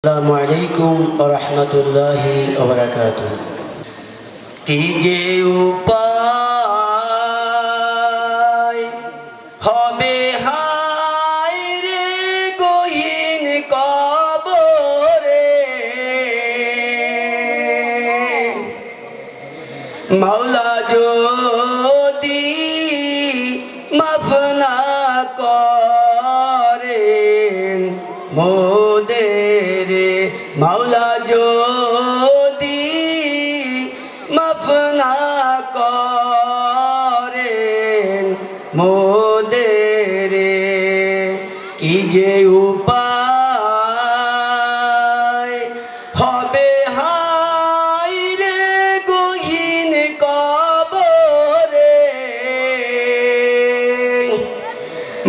আসসালামু আলাইকুম ওয়া রাহমাতুল্লাহি ওয়া বারাকাতুহু। কি যে উপায় হবে হায় রে গহীন কবরে, মাওলা যদি মাফ না করেন মোদের, মাওলা যদি মাফ না করেন মোদের, কি যে উপায় হবে হায় রে গহীন কবরে,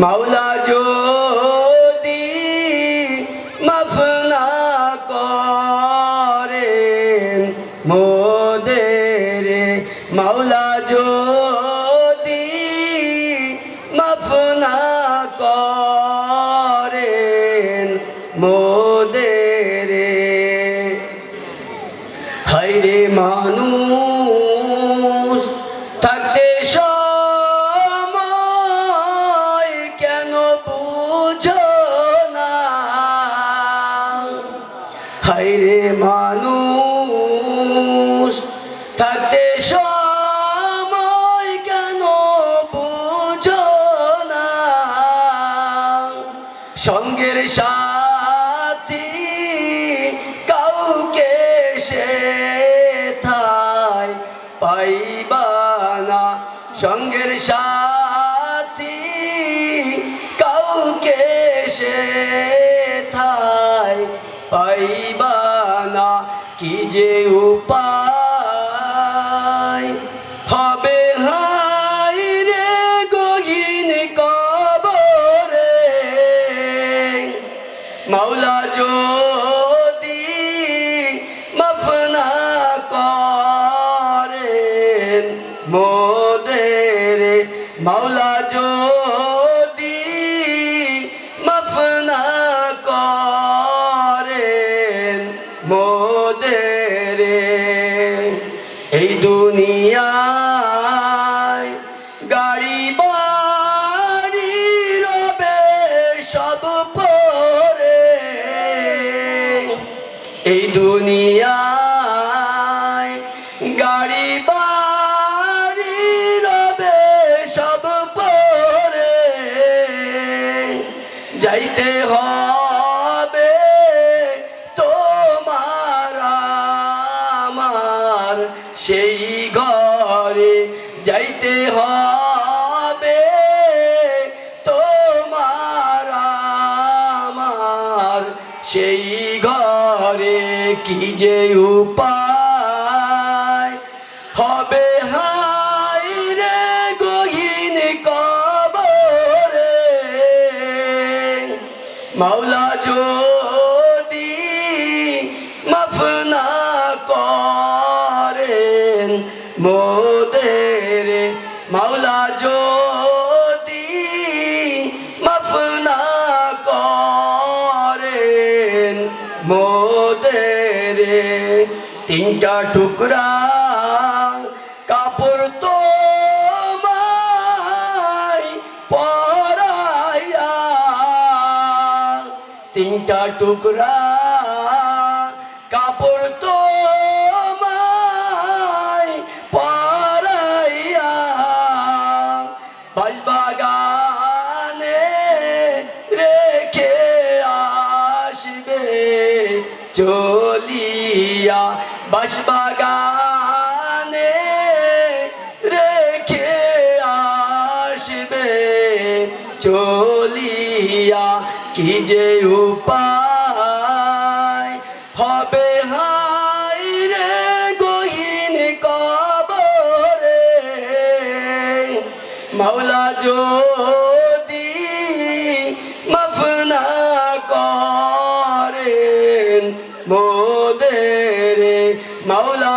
মাওলা যদি মাফ না করেন মোদের, মাওলা যদি মাফ না করেন মোদের। হায়রে মানুষ থাকতে সময় কেন বুঝো না, হায়রে মানুষ থাকতে সময় কেন বুঝো না, সঙ্গের সাথী কাউকে সে থায় পাইবা না, সঙ্গের সাথী কাউকে সে থায় পাইবা না, কি যে উপায় হবে হায় রে গহীন কবরে, মাওলা যদি মাফ না করেন মোদের, মাওলা যদি মাফ না করেন মোদের। এই দুনিয়ায় গাড়ি বাড়ি রবে সব পরে, এই দুনিয়ায় গাড়ি বাড়ি রবে সব পরে, যাইতে হবে তোমার আমার সেই ঘরে, যাইতে হবে তোমার আমার সেই ঘরে, কি যে উপায় হবে হায় রে গহীন কবরে, মাওলা যদি মাফ না করেন মোদের, মাওলা যদি মাফ না করেন মোদের। তিনটা টুকরা কাপড় তোমায় পরাইয়া, তিনটা টুকরা কাপড় তোমায় পরাইয়া, বাগানে রেখে আসবে চলিয়া, বাগানে রেখে আসবে চলিয়া, কি যে উপায় হবে হায় রে গহীন কবরে, মাওলা যদি মাফ না করেন মোদের, মাওলা